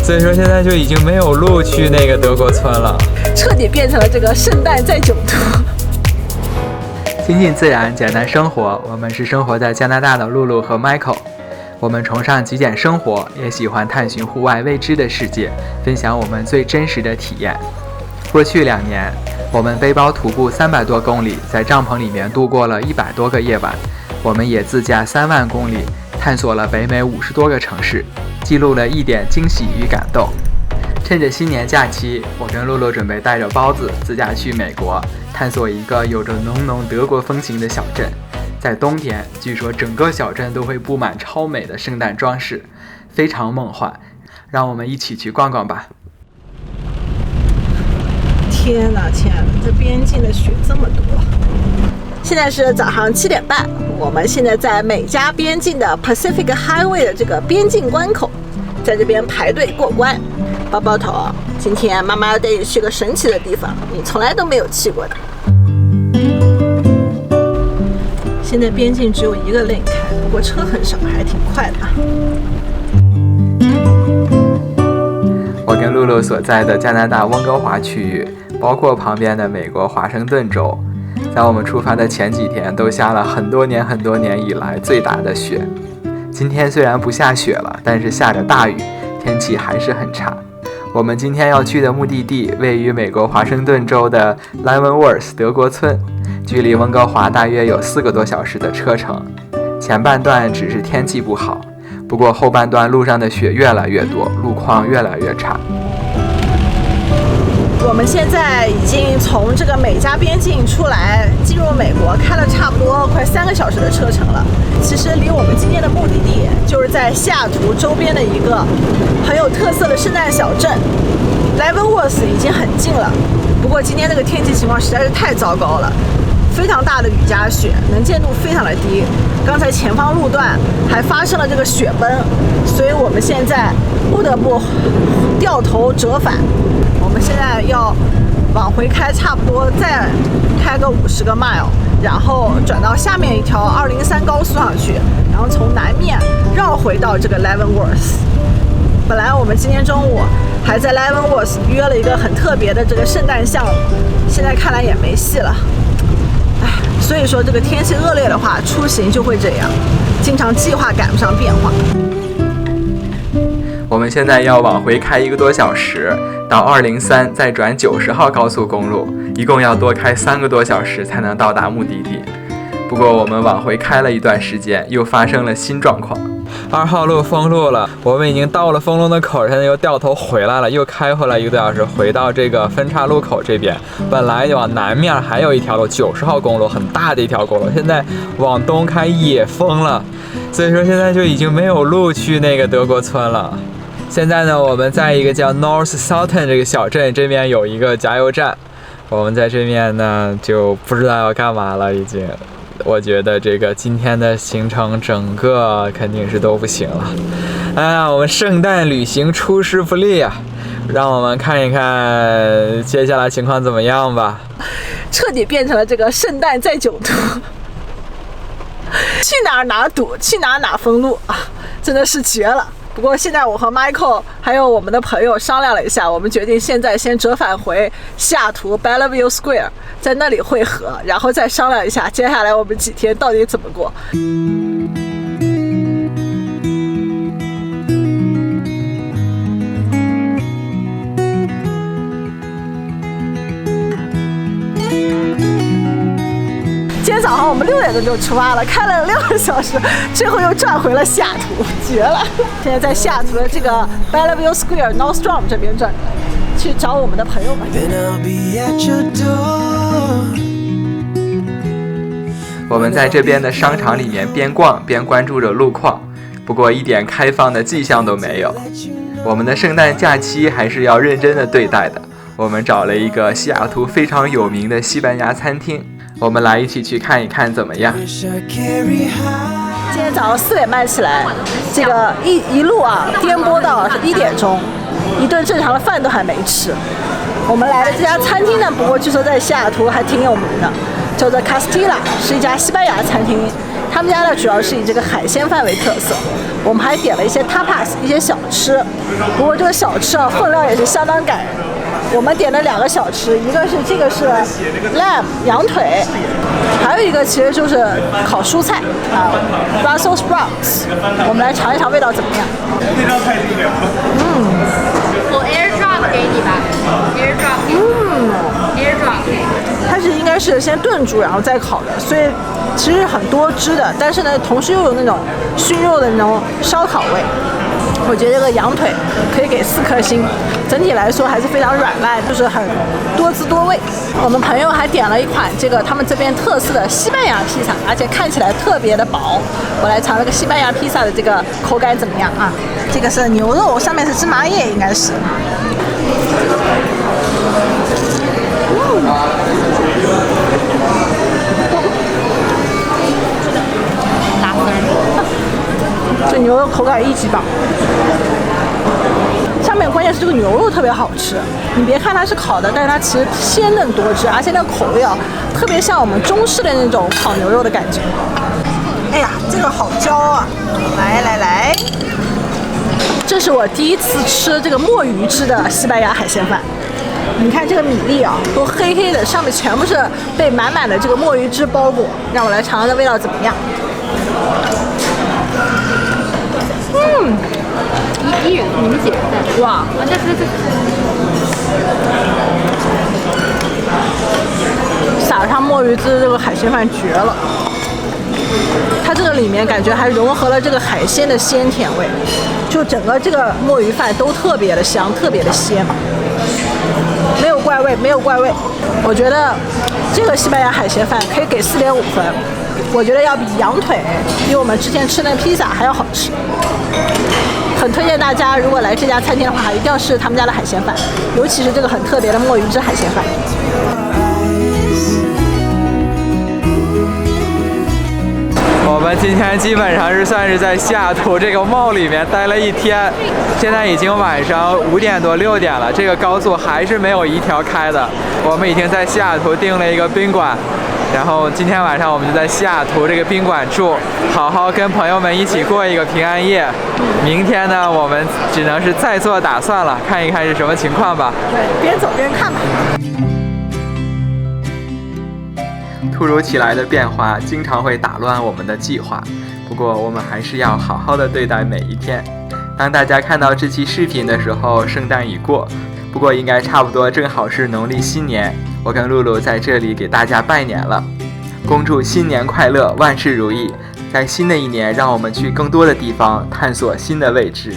所以说现在就已经没有路去那个德国村了，彻底变成了这个圣诞在囧途。亲近自然，简单生活。我们是生活在加拿大的露露和 Michael， 我们崇尚极简生活，也喜欢探寻户外未知的世界，分享我们最真实的体验。过去2年，我们背包徒步300多公里，在帐篷里面度过了100多个夜晚。我们也自驾3万公里，探索了北美50多个城市，记录了1点惊喜与感动。趁着新年假期，我跟露露准备带着包子自驾去美国，探索一个有着浓浓德国风情的小镇。在冬天，据说整个小镇都会布满超美的圣诞装饰，非常梦幻。让我们一起去逛逛吧。天哪，亲爱的，这边境的雪这么多。现在是早上7点半，我们现在在美加边境的 Pacific Highway 的这个边境关口，在这边排队过关。包包头，今天妈妈要带你去个神奇的地方，你从来都没有去过的。现在边境只有1个 lane 开，不过车很少，还挺快的。我跟露露所在的加拿大温哥华区域，包括旁边的美国华盛顿州，在我们出发的前几天都下了很多年以来最大的雪。今天虽然不下雪了，但是下着大雨，天气还是很差。我们今天要去的目的地位于美国华盛顿州的 Leavenworth 德国村，距离温哥华大约有4个多小时的车程。前半段只是天气不好，不过后半段路上的雪越来越多，路况越来越差。我们现在已经从这个美加边境出来，进入美国，开了差不多快3个小时的车程了。其实离我们今天的目的地就是在西雅图周边的一个很有特色的圣诞小镇 Leavenworth， 已经很近了。不过今天这个天气情况实在是太糟糕了，非常大的雨夹雪，能见度非常的低。刚才前方路段还发生了这个雪崩，所以我们现在不得不掉头折返。我们现在要往回开，差不多再开个50个 mile， 然后转到下面一条203高速上去，然后从南面绕回到这个 Leavenworth。本来我们今天中午还在 Leavenworth 约了一个很特别的这个圣诞项目，现在看来也没戏了。所以说这个天气恶劣的话，出行就会这样，经常计划赶不上变化。我们现在要往回开1个多小时，到203，再转90号高速公路，一共要多开3个多小时才能到达目的地。不过我们往回开了一段时间，又发生了新状况。2号路封路了，我们已经到了封路的口，现在又掉头回来了，又开回来1个多小时，回到这个分岔路口这边。本来往南面还有一条路，90号公路，很大的一条公路，现在往东开也封了，所以说现在就已经没有路去那个德国村了。现在呢，我们在一个叫 North Sultan 这个小镇，这边有一个加油站，我们在这边呢就不知道要干嘛了，已经。我觉得这个今天的行程整个肯定是都不行了。哎呀，我们圣诞旅行出师不利啊！让我们看一看接下来情况怎么样吧。彻底变成了这个圣诞在囧途，去哪堵，去哪封路啊，真的是绝了。不过现在我和 Michael 还有我们的朋友商量了一下，我们决定现在先折返回西雅图 Bellevue Square， 在那里汇合，然后再商量一下接下来我们几天到底怎么过。今天早上我们6点钟就出发了，开了6个小时，最后又转回了西雅图，绝了！现在在西雅图的这个 Bellevue Square Nordstrom 这边转，去找我们的朋友们。我们在这边的商场里面边逛边关注着路况，不过一点开放的迹象都没有。我们的圣诞假期还是要认真的对待的。我们找了一个西雅图非常有名的西班牙餐厅，我们来一起去看一看怎么样。今天早上4点半起来，这个一路颠簸到1点钟，一顿正常的饭都还没吃。我们来的这家餐厅呢，不过据说在西雅图还挺有名的，叫做 Castilla， 是一家西班牙餐厅。他们家呢主要是以这个海鲜饭为特色，我们还点了一些 tapas 一些小吃，不过这个小吃啊分量也是相当感人。我们点了2个小吃，一个是这个是 lamb 羊腿，还有一个其实就是烤蔬菜啊 Brussels sprouts。我们来尝一尝味道怎么样？我 airdrop 给你吧 ，airdrop。它是应该是先炖煮然后再烤的，所以其实很多汁的，但是呢，同时又有那种熏肉的那种烧烤味。我觉得这个羊腿可以给4颗星，整体来说还是非常软烂，就是很多姿多味。我们朋友还点了一款这个他们这边特色的西班牙披萨，而且看起来特别的薄。我来尝这个西班牙披萨的这个口感怎么样啊？这个是牛肉，上面是芝麻叶，应该是。这牛肉口感一级棒，上面关键是这个牛肉特别好吃。你别看它是烤的，但是它其实鲜嫩多汁，而且那个口味啊，特别像我们中式的那种烤牛肉的感觉。哎呀，这个好焦啊！来，这是我第一次吃这个墨鱼汁的西班牙海鲜饭。你看这个米粒啊，都黑黑的，上面全部是被满满的这个墨鱼汁包裹。让我来尝尝这味道怎么样。一人明显的哇，这撒上墨鱼汁，这个海鲜饭绝了。它这个里面感觉还融合了这个海鲜的鲜甜味，就整个这个墨鱼饭都特别的香，特别的鲜，没有怪味，没有怪味。我觉得这个西班牙海鲜饭可以给4.5分，我觉得要比羊腿，比我们之前吃那个披萨还要好吃。很推荐大家，如果来这家餐厅的话，一定要试他们家的海鲜饭，尤其是这个很特别的墨鱼汁海鲜饭。我们今天基本上算是在西雅图这个 mall 里面待了一天，现在已经晚上5点多6点了，这个高速还是没有一条开的。我们已经在西雅图订了一个宾馆，然后今天晚上我们就在西雅图这个宾馆住，好好跟朋友们一起过一个平安夜。明天呢，我们只能是再做打算了，看一看是什么情况吧。对，边走边看吧。突如其来的变化经常会打乱我们的计划，不过我们还是要好好的对待每一天。当大家看到这期视频的时候，圣诞已过，不过应该差不多正好是农历新年。我跟露露在这里给大家拜年了，恭祝新年快乐，万事如意。在新的一年，让我们去更多的地方，探索新的未知。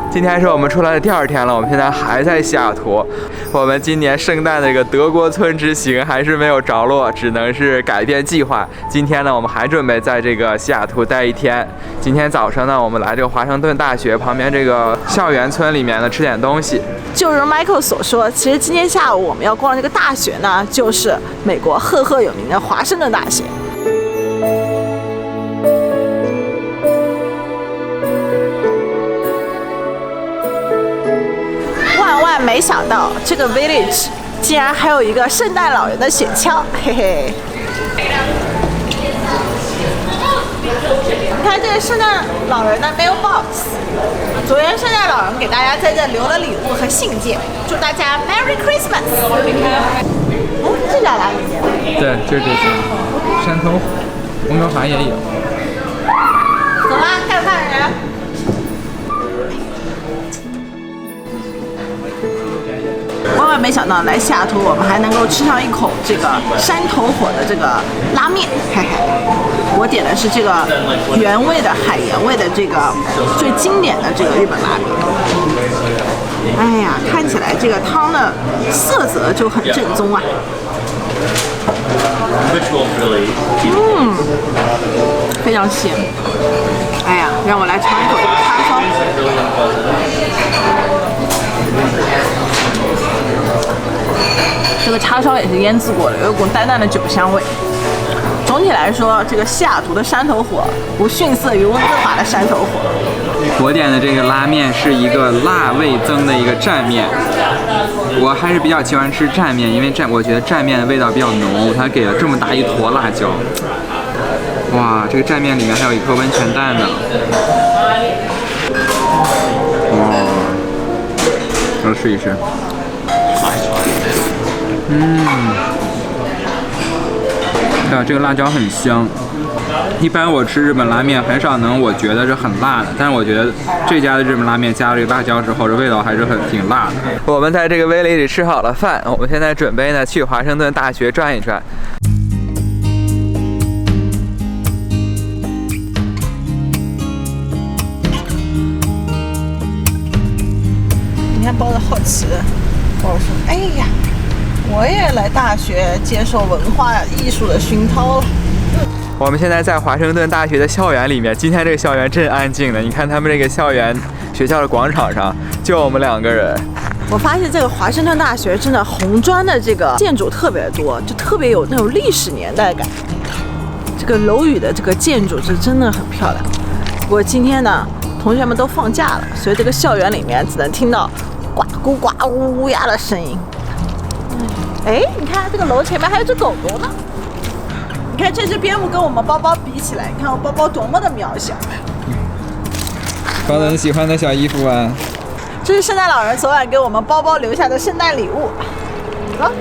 今天是我们出来的第2天了，我们现在还在西雅图。我们今年圣诞的这个德国村之行还是没有着落，只能是改变计划。今天呢，我们还准备在这个西雅图待1天。今天早上呢，我们来这个华盛顿大学旁边这个校园村里面呢吃点东西。就如 Michael 所说，其实今天下午我们要逛这个大学呢，就是美国赫赫有名的华盛顿大学。万没想到这个 village 竟然还有一个圣诞老人的雪橇，嘿嘿。你看这个圣诞老人的 mailbox， 昨天圣诞老人给大家在这留了礼物和信件，祝大家 Merry Christmas。哦，这家哪里面？对，就是这些。山头温哥华也有。走啦，看不看人？万万没想到来西雅图，我们还能够吃上一口这个山头火的这个拉面，嘿嘿。我点的是这个原味的海盐味的这个最经典的这个日本拉面。哎呀，看起来这个汤的色泽就很正宗啊。非常鲜。哎呀，让我来尝一口这个叉烧。这个叉烧也是腌制过的，有一股淡淡的酒香味。总总体来说，这个西雅图的山头火不逊色于温哥华的山头火。我点的这个拉面是一个辣味增的一个蘸面，我还是比较喜欢吃蘸面，因为我觉得蘸面的味道比较浓，它给了这么大一坨辣椒。哇，这个蘸面里面还有一颗温泉蛋呢。哇，我试一试。对啊，这个辣椒很香。一般我吃日本拉面很少我觉得是很辣的，但是我觉得这家的日本拉面加了这个辣椒之后，这味道还是挺辣的。我们在这个威力里吃好了饭，我们现在准备呢去华盛顿大学转一转。你看包的好奇的，包说：“哎呀，我也来大学接受文化艺术的熏陶了。”我们现在在华盛顿大学的校园里面，今天这个校园真安静的。你看他们这个学校的广场上，就我们2个人。我发现这个华盛顿大学真的红砖的这个建筑特别多，就特别有那种历史年代感。这个楼宇的这个建筑是真的很漂亮。不过今天呢，同学们都放假了，所以这个校园里面只能听到呱咕呱呜乌鸦的声音。哎，你看这个楼前面还有只狗狗呢。你看这只蝙蝠跟我们包包比起来，你看我包包多么的渺小。包的你喜欢的小衣服啊。这是圣诞老人昨晚给我们包包留下的圣诞礼物。走。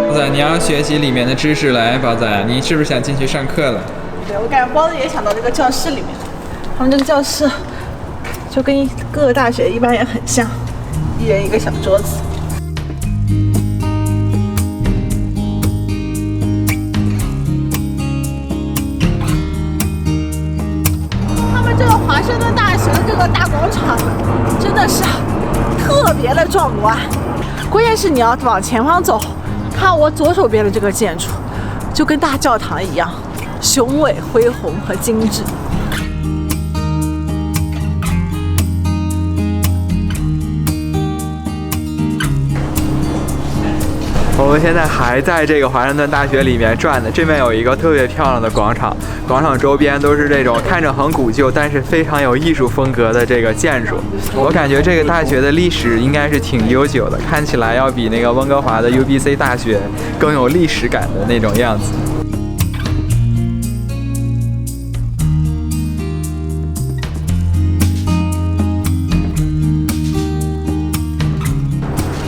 包仔，你要学习里面的知识来，包仔，你是不是想进去上课了？对，我感觉包子也想到这个教室里面，他们这个教室就跟各个大学一般也很像，一人一个小桌子。他们这个华盛顿大学的这个大广场真的是特别的壮观，关键是你要往前方走，看我左手边的这个建筑，就跟大教堂一样。雄伟、恢宏和精致。我们现在还在这个华盛顿大学里面转的，这边有一个特别漂亮的广场，广场周边都是这种看着很古旧，但是非常有艺术风格的这个建筑。我感觉这个大学的历史应该是挺悠久的，看起来要比那个温哥华的 UBC 大学更有历史感的那种样子。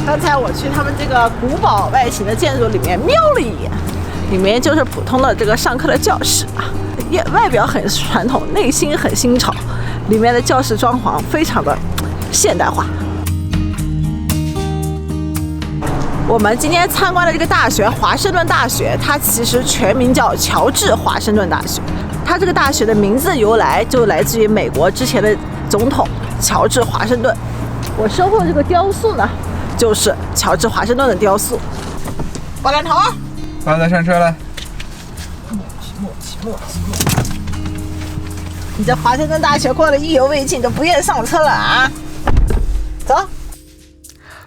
刚才我去他们这个古堡外形的建筑里面瞄了一眼，里面就是普通的这个上课的教室啊，外表很传统，内心很新潮，里面的教室装潢非常的现代化。我们今天参观的这个大学华盛顿大学，它其实全名叫乔治华盛顿大学。它这个大学的名字由来就来自于美国之前的总统乔治华盛顿。我身后这个雕塑呢，就是乔治华盛顿的雕塑。爆弹头，包子上车了。默契。你在华盛顿大学逛得意犹未尽，就不愿上车了啊？走。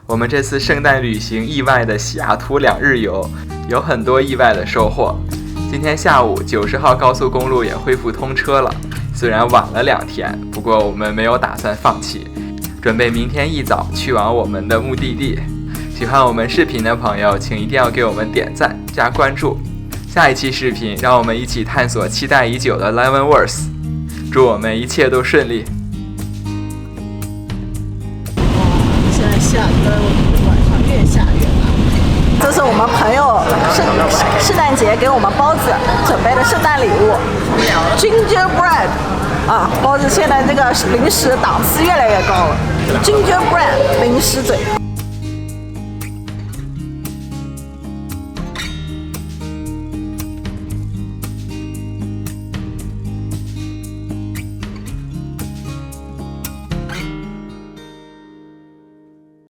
我们这次圣诞旅行意外的西雅图2日游，有很多意外的收获。今天下午90号高速公路也恢复通车了，虽然晚了2天，不过我们没有打算放弃，准备明天一早去往我们的目的地。喜欢我们视频的朋友，请一定要给我们点赞加关注。下一期视频，让我们一起探索期待已久的 Leavenworth。祝我们一切都顺利。现在下的晚上越下越大。这是我们朋友圣诞节给我们包子准备的圣诞礼物 ，Gingerbread。啊，包子现在这个零食档次越来越高了 ，Gingerbread 零食嘴。